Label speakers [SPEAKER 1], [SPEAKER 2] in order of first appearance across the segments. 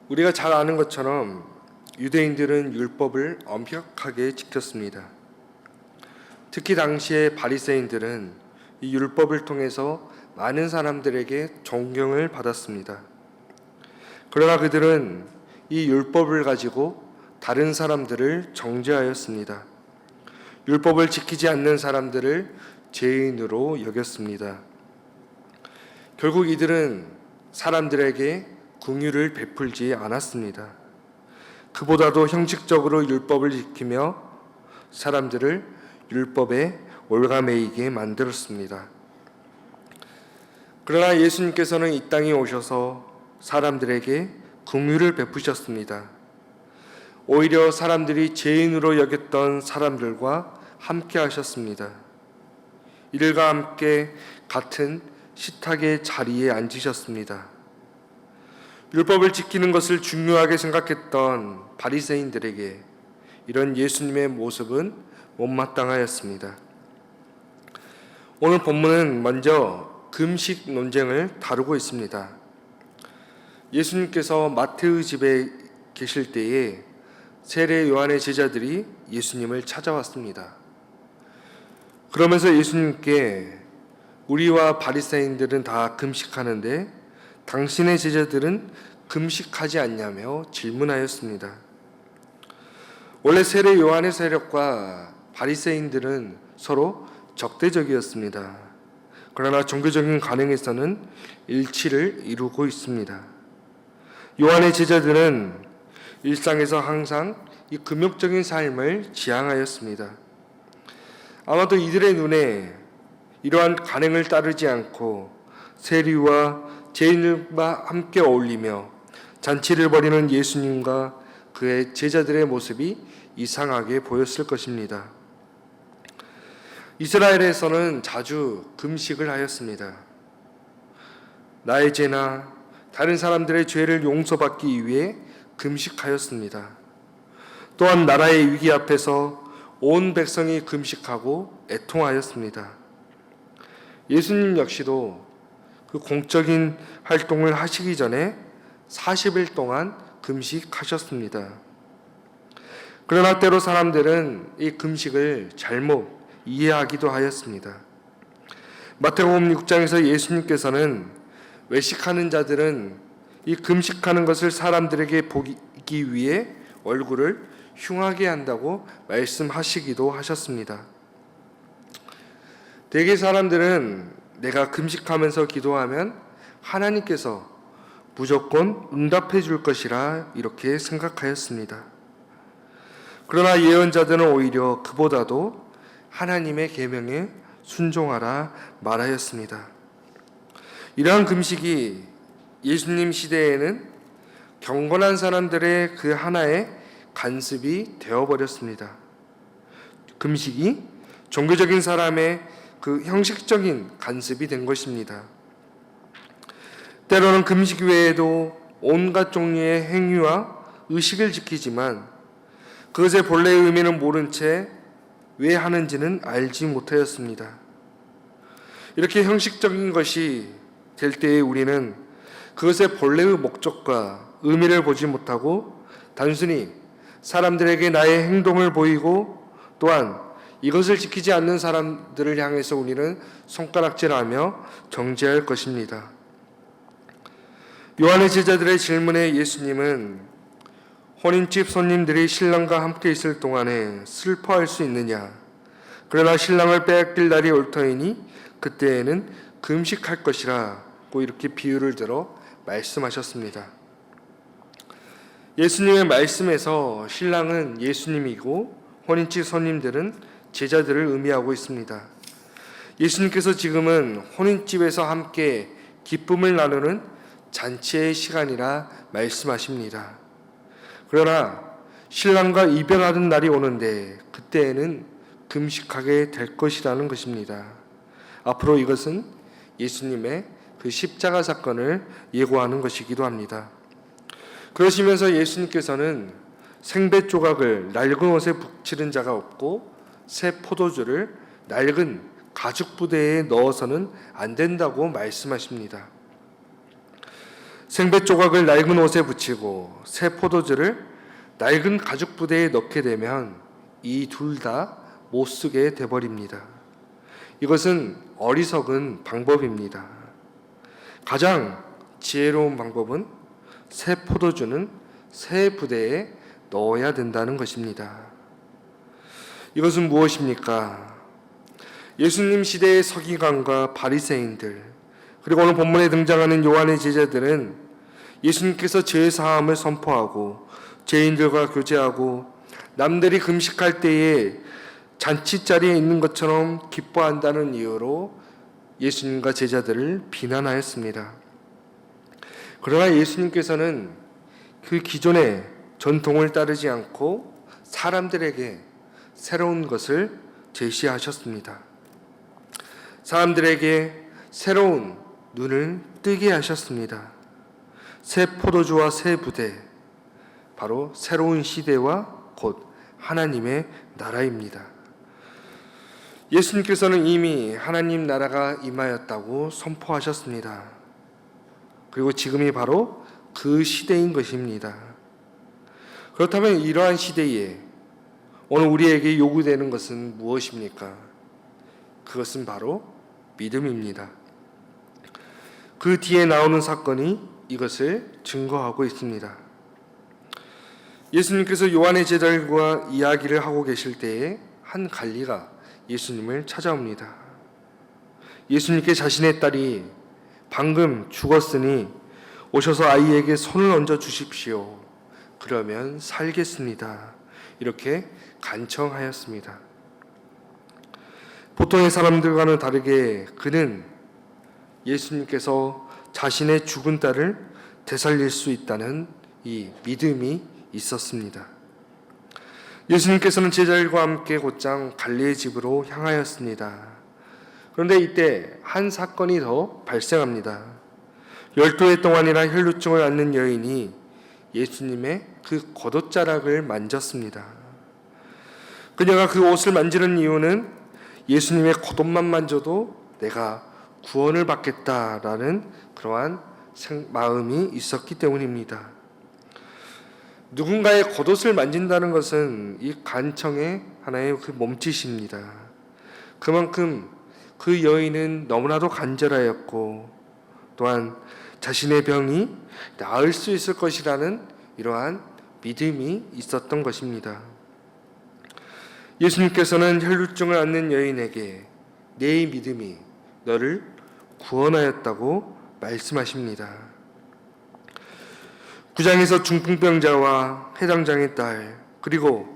[SPEAKER 1] 우리가 잘 아는 것처럼 유대인들은 율법을 엄격하게 지켰습니다. 특히 당시의 바리새인들은 이 율법을 통해서 많은 사람들에게 존경을 받았습니다. 그러나 그들은 이 율법을 가지고 다른 사람들을 정죄하였습니다. 율법을 지키지 않는 사람들을 죄인으로 여겼습니다. 결국 이들은 사람들에게 긍휼을 베풀지 않았습니다. 그보다도 형식적으로 율법을 지키며 사람들을 율법에 올가매이게 만들었습니다. 그러나 예수님께서는 이 땅에 오셔서 사람들에게 긍휼을 베푸셨습니다. 오히려 사람들이 죄인으로 여겼던 사람들과 함께 하셨습니다. 이들과 함께 같은 식탁의 자리에 앉으셨습니다. 율법을 지키는 것을 중요하게 생각했던 바리새인들에게 이런 예수님의 모습은 못마땅하였습니다. 오늘 본문은 먼저 금식 논쟁을 다루고 있습니다. 예수님께서 마테의 집에 계실 때에 세례 요한의 제자들이 예수님을 찾아왔습니다. 그러면서 예수님께 우리와 바리새인들은 다 금식하는데 당신의 제자들은 금식하지 않냐며 질문하였습니다. 원래 세례 요한의 세력과 바리새인들은 서로 적대적이었습니다. 그러나 종교적인 관행에서는 일치를 이루고 있습니다. 요한의 제자들은 일상에서 항상 이 금욕적인 삶을 지향하였습니다. 아마도 이들의 눈에 이러한 관행을 따르지 않고 세리와 죄인들과 함께 어울리며 잔치를 벌이는 예수님과 그의 제자들의 모습이 이상하게 보였을 것입니다. 이스라엘에서는 자주 금식을 하였습니다. 나의 죄나 다른 사람들의 죄를 용서받기 위해 금식하였습니다. 또한 나라의 위기 앞에서 온 백성이 금식하고 애통하였습니다. 예수님 역시도 그 공적인 활동을 하시기 전에 40일 동안 금식하셨습니다. 그러나 때로 사람들은 이 금식을 잘못 이해하기도 하였습니다. 마태복음 6장에서 예수님께서는 외식하는 자들은 이 금식하는 것을 사람들에게 보기 위해 얼굴을 흉하게 한다고 말씀하시기도 하셨습니다. 대개 사람들은 내가 금식하면서 기도하면 하나님께서 무조건 응답해 줄 것이라 이렇게 생각하였습니다. 그러나 예언자들은 오히려 그보다도 하나님의 계명에 순종하라 말하였습니다. 이러한 금식이 예수님 시대에는 경건한 사람들의 그 하나의 관습이 되어버렸습니다. 금식이 종교적인 사람의 그 형식적인 관습이 된 것입니다. 때로는 금식 외에도 온갖 종류의 행위와 의식을 지키지만 그것의 본래의 의미는 모른 채 왜 하는지는 알지 못하였습니다. 이렇게 형식적인 것이 될 때에 우리는 그것의 본래의 목적과 의미를 보지 못하고 단순히 사람들에게 나의 행동을 보이고 또한 이것을 지키지 않는 사람들을 향해서 우리는 손가락질하며 정죄할 것입니다. 요한의 제자들의 질문에 예수님은 혼인집 손님들이 신랑과 함께 있을 동안에 슬퍼할 수 있느냐? 그러나 신랑을 빼앗길 날이 올 터이니 그때에는 금식할 것이라고 이렇게 비유를 들어 말씀하셨습니다. 예수님의 말씀에서 신랑은 예수님이고 혼인집 손님들은 제자들을 의미하고 있습니다. 예수님께서 지금은 혼인집에서 함께 기쁨을 나누는 잔치의 시간이라 말씀하십니다. 그러나 신랑과 이별하는 날이 오는데 그때에는 금식하게 될 것이라는 것입니다. 앞으로 이것은 예수님의 그 십자가 사건을 예고하는 것이기도 합니다. 그러시면서 예수님께서는 생배 조각을 낡은 옷에 붙이는 자가 없고 새 포도주를 낡은 가죽 부대에 넣어서는 안 된다고 말씀하십니다. 생배 조각을 낡은 옷에 붙이고 새 포도주를 낡은 가죽 부대에 넣게 되면 이 둘 다 못 쓰게 돼버립니다. 이것은 어리석은 방법입니다. 가장 지혜로운 방법은 새 포도주는 새 부대에 넣어야 된다는 것입니다. 이것은 무엇입니까? 예수님 시대의 서기관과 바리새인들, 그리고 오늘 본문에 등장하는 요한의 제자들은 예수님께서 죄 사함을 선포하고 죄인들과 교제하고 남들이 금식할 때에 잔치자리에 있는 것처럼 기뻐한다는 이유로 예수님과 제자들을 비난하였습니다. 그러나 예수님께서는 그 기존의 전통을 따르지 않고 사람들에게 새로운 것을 제시하셨습니다. 사람들에게 새로운 눈을 뜨게 하셨습니다. 새 포도주와 새 부대, 바로 새로운 시대와 곧 하나님의 나라입니다. 예수님께서는 이미 하나님 나라가 임하였다고 선포하셨습니다. 그리고 지금이 바로 그 시대인 것입니다. 그렇다면 이러한 시대에 오늘 우리에게 요구되는 것은 무엇입니까? 그것은 바로 믿음입니다. 그 뒤에 나오는 사건이 이것을 증거하고 있습니다. 예수님께서 요한의 제자들과 이야기를 하고 계실 때에 한 관리가 예수님을 찾아옵니다. 예수님께 자신의 딸이 방금 죽었으니 오셔서 아이에게 손을 얹어 주십시오. 그러면 살겠습니다. 이렇게 간청하였습니다. 보통의 사람들과는 다르게 그는 예수님께서 자신의 죽은 딸을 되살릴 수 있다는 이 믿음이 있었습니다. 예수님께서는 제자들과 함께 곧장 갈릴리의 집으로 향하였습니다. 그런데 이때 한 사건이 더 발생합니다. 12해 동안이나 혈루증을 앓는 여인이 예수님의 그 겉옷자락을 만졌습니다. 그녀가 그 옷을 만지는 이유는 예수님의 겉옷만 만져도 내가 구원을 받겠다라는 그러한 마음이 있었기 때문입니다. 누군가의 겉옷을 만진다는 것은 이 간청의 하나의 그 몸짓입니다. 그만큼 그 여인은 너무나도 간절하였고 또한 자신의 병이 나을 수 있을 것이라는 이러한 믿음이 있었던 것입니다. 예수님께서는 혈루증을 앓는 여인에게 내 믿음이 너를 구원하였다고 말씀하십니다. 9장에서 중풍병자와 회당장의 딸 그리고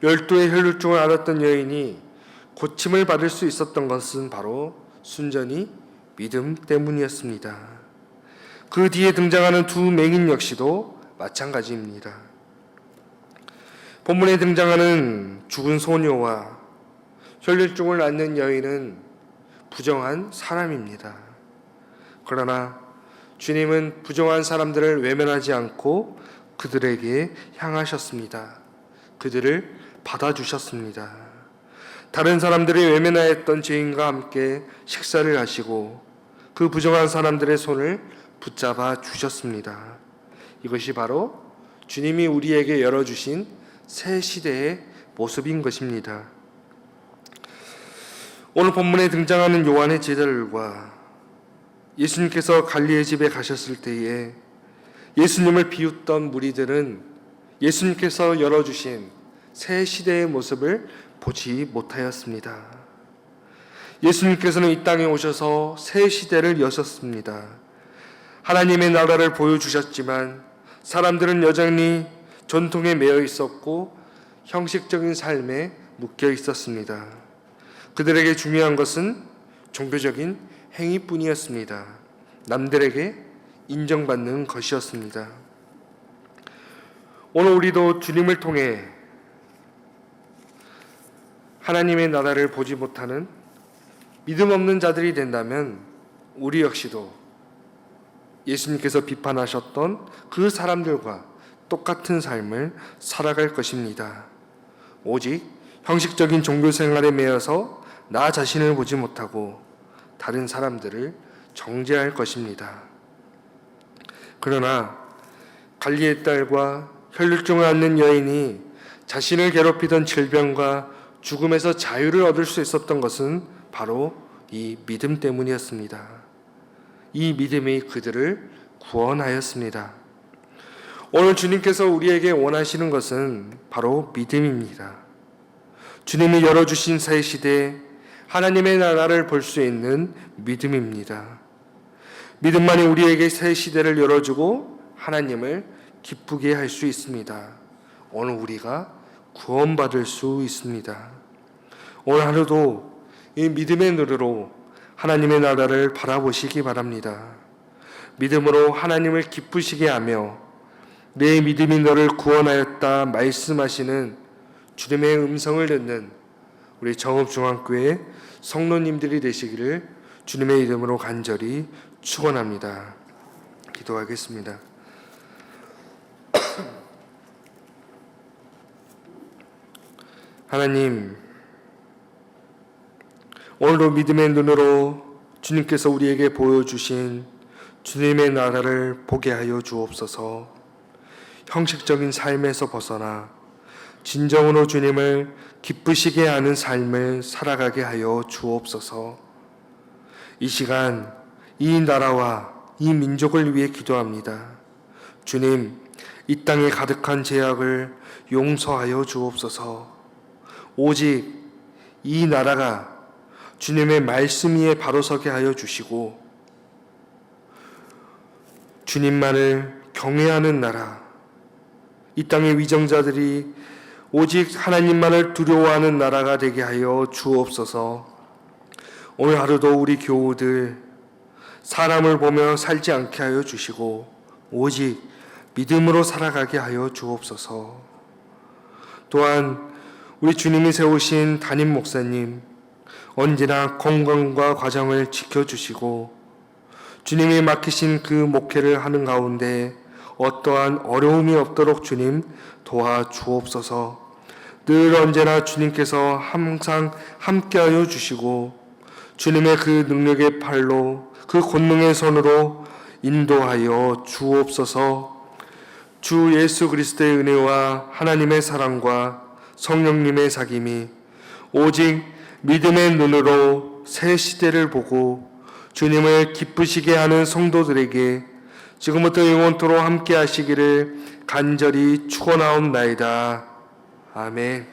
[SPEAKER 1] 12의 혈루증을 앓았던 여인이 고침을 받을 수 있었던 것은 바로 순전히 믿음 때문이었습니다. 그 뒤에 등장하는 두 맹인 역시도 마찬가지입니다. 본문에 등장하는 죽은 소녀와 혈루증을 앓는 여인은 부정한 사람입니다. 그러나 주님은 부정한 사람들을 외면하지 않고 그들에게 향하셨습니다. 그들을 받아주셨습니다. 다른 사람들이 외면하였던 죄인과 함께 식사를 하시고 그 부정한 사람들의 손을 붙잡아 주셨습니다. 이것이 바로 주님이 우리에게 열어주신 새 시대의 모습인 것입니다. 오늘 본문에 등장하는 요한의 제자들과 예수님께서 갈릴리의 집에 가셨을 때에 예수님을 비웃던 무리들은 예수님께서 열어주신 새 시대의 모습을 보지 못하였습니다. 예수님께서는 이 땅에 오셔서 새 시대를 여셨습니다. 하나님의 나라를 보여주셨지만 사람들은 여전히 전통에 매여 있었고 형식적인 삶에 묶여 있었습니다. 그들에게 중요한 것은 종교적인 행위뿐이었습니다. 남들에게 인정받는 것이었습니다. 오늘 우리도 주님을 통해 하나님의 나라를 보지 못하는 믿음 없는 자들이 된다면 우리 역시도 예수님께서 비판하셨던 그 사람들과 똑같은 삶을 살아갈 것입니다. 오직 형식적인 종교 생활에 매여서 나 자신을 보지 못하고 다른 사람들을 정죄할 것입니다. 그러나 갈리의 딸과 혈육증을 앓는 여인이 자신을 괴롭히던 질병과 죽음에서 자유를 얻을 수 있었던 것은 바로 이 믿음 때문이었습니다. 이 믿음이 그들을 구원하였습니다. 오늘 주님께서 우리에게 원하시는 것은 바로 믿음입니다. 주님이 열어주신 새 시대에 하나님의 나라를 볼 수 있는 믿음입니다. 믿음만이 우리에게 새 시대를 열어주고 하나님을 기쁘게 할 수 있습니다. 오늘 우리가 구원받을 수 있습니다. 오늘 하루도 이 믿음의 눈으로 하나님의 나라를 바라보시기 바랍니다. 믿음으로 하나님을 기쁘시게 하며 내 믿음이 너를 구원하였다 말씀하시는 주님의 음성을 듣는 우리 정읍중앙교회 성도님들이 되시기를 주님의 이름으로 간절히 축원합니다. 기도하겠습니다. 하나님, 오늘도 믿음의 눈으로 주님께서 우리에게 보여주신 주님의 나라를 보게 하여 주옵소서. 형식적인 삶에서 벗어나 진정으로 주님을 기쁘시게 하는 삶을 살아가게 하여 주옵소서. 이 시간 이 나라와 이 민족을 위해 기도합니다. 주님, 이 땅에 가득한 죄악을 용서하여 주옵소서. 오직 이 나라가 주님의 말씀 위에 바로 서게 하여 주시고 주님만을 경외하는 나라, 이 땅의 위정자들이 오직 하나님만을 두려워하는 나라가 되게 하여 주옵소서. 오늘 하루도 우리 교우들 사람을 보며 살지 않게 하여 주시고 오직 믿음으로 살아가게 하여 주옵소서. 또한 우리 주님이 세우신 담임 목사님 언제나 건강과 과정을 지켜주시고 주님이 맡기신 그 목회를 하는 가운데 어떠한 어려움이 없도록 주님 도와주옵소서. 늘 언제나 주님께서 항상 함께하여 주시고 주님의 그 능력의 팔로 그 권능의 손으로 인도하여 주옵소서. 주 예수 그리스도의 은혜와 하나님의 사랑과 성령님의 사귐이 오직 믿음의 눈으로 새 시대를 보고 주님을 기쁘시게 하는 성도들에게 지금부터 영원토록 함께 하시기를 간절히 축원하옵나이다. 아멘.